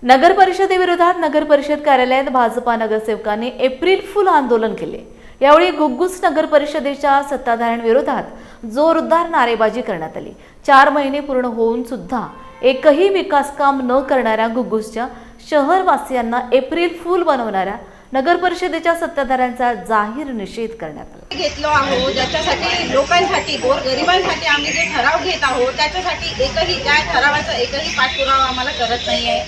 नगर परिषदेविरोधात नगर परिषद कार्यालयात भाजपा नगरसेवकांनी एप्रिल फुल आंदोलन केले। यावेळी घुग्गुस नगर परिषदेच्या सत्ताधाऱ्यांविरोधात जोरदार नारेबाजी करण्यात आली। 4 महिने पूर्ण होऊन सुद्धा एकही विकास काम न करणाऱ्या घुग्गुसच्या शहरवासियांना एप्रिल फुल बनवणाऱ्या नगर परिषदेच्या सत्ताधाऱ्यांचा जाहीर निषेध करण्यात आला। घेतलो आहोत ज्याच्यासाठी लोकांसाठी गोरगरिबांसाठी आम्ही जे ठराव घेत आहोत त्याच्यासाठी एकही त्या ठरावाचा एकही पाठपुरावा आम्हाला करत नाहीये।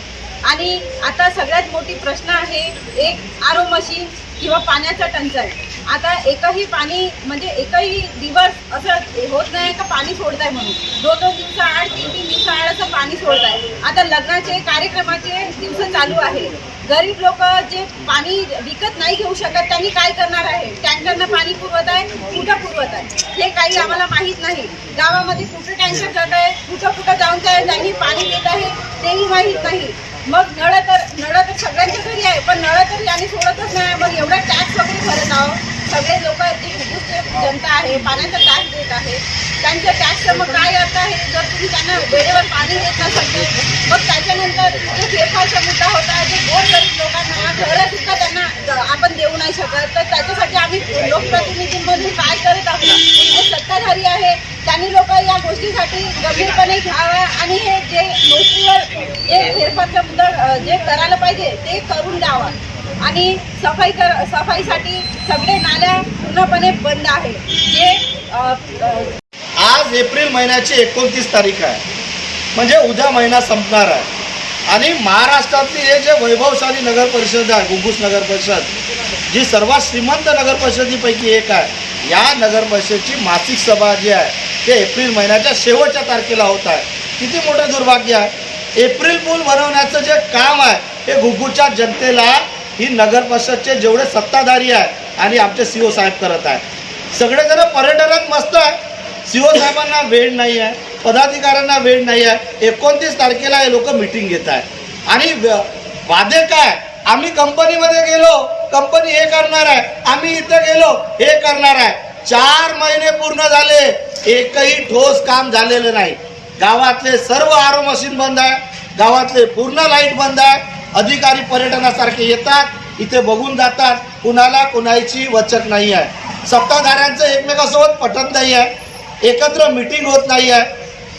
आणि आता सगळ्यात मोठी प्रश्न आहे एक आरो मशीन किंवा पाण्याचा टंचाई। आता एकही पाणी म्हणजे एकही दिवस असं होत नाही का पाणी सोडताय म्हणून 2-2 दिवसाआड 3-3 दिवसाआड असं पाणी सोडताय। आता लग्नाचे कार्यक्रमाचे दिवस चालू आहे, गरीब लोक जे पाणी विकत नाही घेऊ शकत त्यांनी काय करणार आहे? टँकरनं पाणी पुरवत आहे, कुठं पुरवत आहे हे काही आम्हाला माहीत नाही। गावामध्ये कुठं टँकर जात आहे, कुठं जाऊन त्यांनी पाणी देत आहे तेही माहीत नाही। मग नळ तर सगळ्यांच्या घरी आहे, पण नळ तर यांनी सोडतच नाही। मग एवढा टॅक्स वगैरे भरत आहोत, सगळे लोक जी घुग्गुसचे जनता आहे पाण्याचा टॅक्स देत आहे, त्यांच्या टॅक्सचं मग काय अर्थ आहे? जर तुम्ही त्यांना वेळेवर पाणी देत नसाल मग त्याच्यानंतर जो फेरफारचा मुद्दा होता, जे गोरगरीब लोकांना घरं सुद्धा त्यांना आपण देऊ नाही शकत, तर त्याच्यासाठी आम्ही लोकप्रतिनिधींमधून काय करत आहोत? जे सत्ताधारी आहे त्यांनी लोक या गोष्टीसाठी गंभीरपणे घ्यावा आणि हे जे नोकरीवर जे फेरफारचा मुद्दा जे करायला पाहिजे ते करून द्यावा। आणि सफाईसाठी सगळे नाल्या पूर्णपणे बंद आहे। जे आज एप्रिल महिन्याची 29 तारीख आहे, म्हणजे उद्या महिना संपणार आहे। आणि महाराष्ट्रातली हे जे वैभवशाली नगर परिषद आहे घुग्गुस नगर परिषद, जी सर्वात श्रीमंत नगर परिषदेपैकी एक आहे, या नगर परिषदेची मासिक सभा जी आहे ते एप्रिल महिन्याच्या शेवटच्या तारखेला होत आहे। किती मोठं दुर्भाग्य आहे! एप्रिल फूल बनवण्याचं जे काम आहे हे घुग्गुसच्या जनतेला ही नगर परिषदचे जेवढे सत्ताधारी आहे आणि आमचे सीओ साहेब करत आहे। सगळेजण पर्यटनात मस्त आहे, सीओ साहेबांना वेळ नाही आहे, पदाधिकाऱ्यांना वेळ नाही आहे। 29 तारखेला हे लोक मीटिंग घेत आहे आणि वादे काय? आम्ही कंपनीमध्ये गेलो, कंपनी हे करणार आहे, आम्ही इथे गेलो हे करणार आहे। 4 महिने पूर्ण झाले, एकही ठोस काम झालेलं नाही। गावातले सर्व आरो मशीन बंद आहे, गावातले पूर्ण लाईट बंद आहे। अधिकारी पर्यटनासारखे येतात, इथे बघून जातात, कुणाला कुणाची वचक नाही आहे। सत्ताधाऱ्यांचं एकमेकांसोबत पटत नाही आहे, एकत्र मीटिंग होत नाही आहे।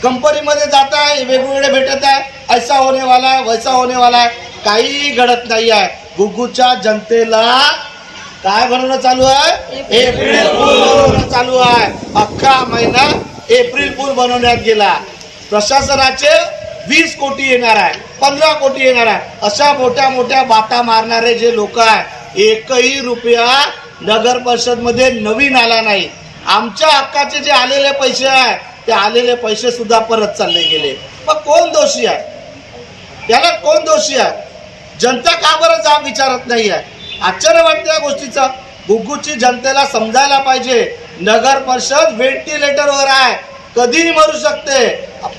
कंपनीमध्ये जात आहे, वेगवेगळे भेटत आहे, ऐसा होने वाला है वैसा होने वाला है, काही घडत नाही आहे। घुग्गुसच्या जनतेला काय बनवणं चालू आहे? एप्रिल फूल बनवणं चालू आहे। अख्खा महिना एप्रिल फूल बनवण्यात गेला। प्रशासनाचे 20 कोटी येणार आहे, 15 कोटी येणार आहे, अशा मोठ्या मोठ्या बाता मारणारे जे लोक आहे, एकही रुपया नगर परिषदमध्ये नवीन आला नाही। आमच्या हक्काचे जे आलेले पैसे आहे ते आलेले पैसे सुद्धा परत चालले गेले। मग कोण दोषी आहे? याला कोण दोषी आहे? जनता का बरं जाब विचारत नाही आहे? आश्चर्य वाटतं या गोष्टीचं। घुग्गुसची जनतेला समजायला पाहिजे, नगर परिषद व्हेंटिलेटरवर आहे, कधीही मरू शकते,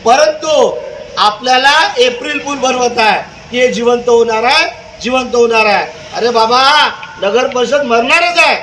परंतु आपल्याला एप्रिल फूल बनवत आहे की हे जिवंत होणार आहे, जिवंत होणार आहे। अरे बाबा, नगर परिषद मरणारच आहे।